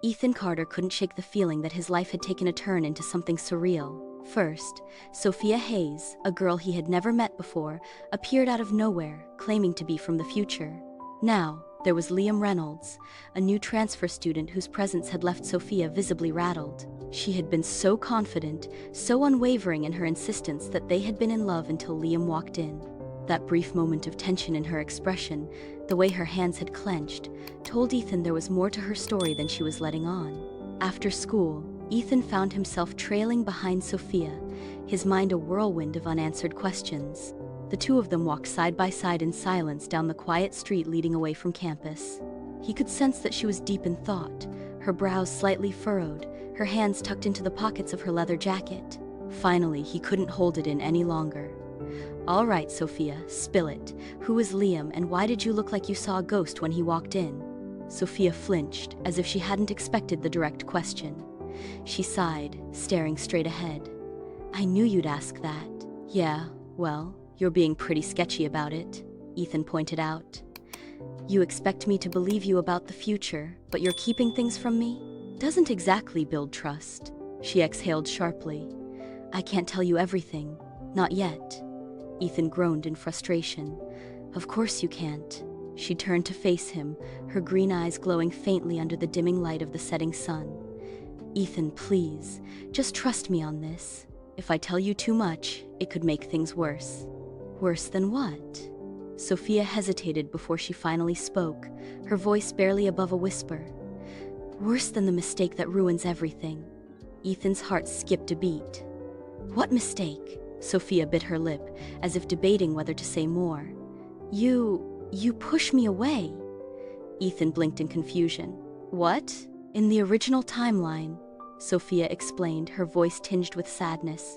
Ethan Carter couldn't shake the feeling that his life had taken a turn into something surreal. First, Sophia Hayes, a girl he had never met before, appeared out of nowhere, claiming to be from the future. Now, there was Liam Reynolds, a new transfer student whose presence had left Sophia visibly rattled. She had been so confident, so unwavering in her insistence that they had been in love until Liam walked in. That brief moment of tension in her expression, the way her hands had clenched, told Ethan there was more to her story than she was letting on. After school, Ethan found himself trailing behind Sophia, his mind a whirlwind of unanswered questions. The two of them walked side by side in silence down the quiet street leading away from campus. He could sense that she was deep in thought, her brows slightly furrowed, her hands tucked into the pockets of her leather jacket. Finally, he couldn't hold it in any longer. "All right, Sophia, spill it. Who is Liam, and why did you look like you saw a ghost when he walked in?" Sophia flinched, as if she hadn't expected the direct question. She sighed, staring straight ahead. "I knew you'd ask that." "Yeah, well, you're being pretty sketchy about it," Ethan pointed out. "You expect me to believe you about the future, but you're keeping things from me? Doesn't exactly build trust." She exhaled sharply. "I can't tell you everything. Not yet." Ethan groaned in frustration. "Of course you can't." She turned to face him, her green eyes glowing faintly under the dimming light of the setting sun. "Ethan, please, just trust me on this. If I tell you too much, it could make things worse." "Worse than what?" Sophia hesitated before she finally spoke, her voice barely above a whisper. "Worse than the mistake that ruins everything." Ethan's heart skipped a beat. "What mistake?" Sophia bit her lip, as if debating whether to say more. You push me away." Ethan blinked in confusion. "What?" "In the original timeline," Sophia explained, her voice tinged with sadness.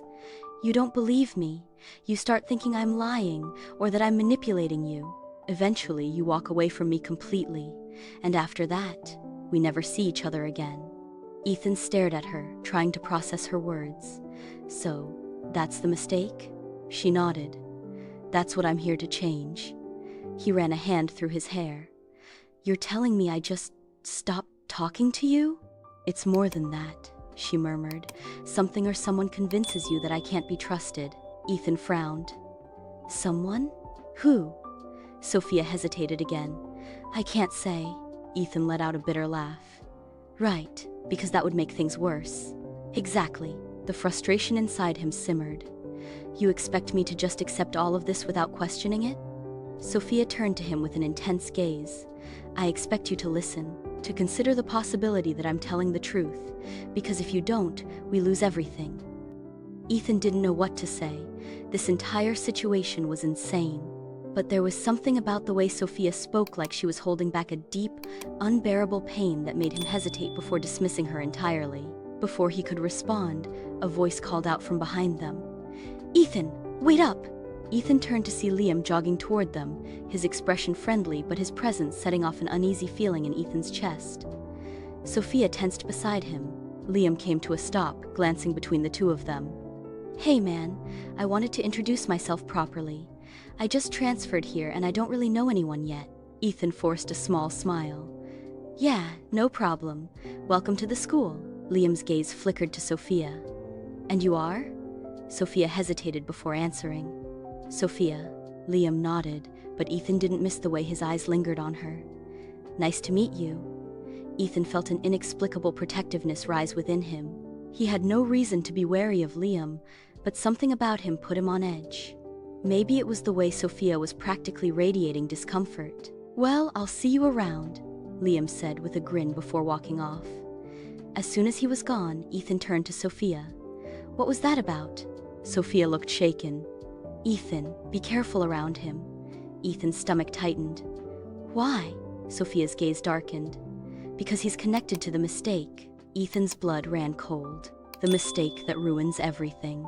"You don't believe me. You start thinking I'm lying, or that I'm manipulating you. Eventually, you walk away from me completely. And after that, we never see each other again." Ethan stared at her, trying to process her words. "So, that's the mistake?" She nodded. "That's what I'm here to change." He ran a hand through his hair. "You're telling me I just stopped talking to you?" "It's more than that," she murmured. "Something or someone convinces you that I can't be trusted." Ethan frowned. "Someone? Who?" Sophia hesitated again. "I can't say." Ethan let out a bitter laugh. "Right, because that would make things worse." "Exactly." The frustration inside him simmered. "You expect me to just accept all of this without questioning it?" Sophia turned to him with an intense gaze. "I expect you to listen, to consider the possibility that I'm telling the truth, because if you don't, we lose everything." Ethan didn't know what to say. This entire situation was insane. But there was something about the way Sophia spoke, like she was holding back a deep, unbearable pain that made him hesitate before dismissing her entirely. Before he could respond, a voice called out from behind them. "Ethan, wait up!" Ethan turned to see Liam jogging toward them, his expression friendly but his presence setting off an uneasy feeling in Ethan's chest. Sophia tensed beside him. Liam came to a stop, glancing between the two of them. "Hey man, I wanted to introduce myself properly. I just transferred here and I don't really know anyone yet." Ethan forced a small smile. "Yeah, no problem. Welcome to the school." Liam's gaze flickered to Sophia. "And you are?" Sophia hesitated before answering. "Sophia." Liam nodded, but Ethan didn't miss the way his eyes lingered on her. "Nice to meet you." Ethan felt an inexplicable protectiveness rise within him. He had no reason to be wary of Liam, but something about him put him on edge. Maybe it was the way Sophia was practically radiating discomfort. "Well, I'll see you around," Liam said with a grin before walking off. As soon as he was gone, Ethan turned to Sophia. "What was that about?" Sophia looked shaken. "Ethan, be careful around him." Ethan's stomach tightened. "Why?" Sophia's gaze darkened. "Because he's connected to the mistake." Ethan's blood ran cold. The mistake that ruins everything.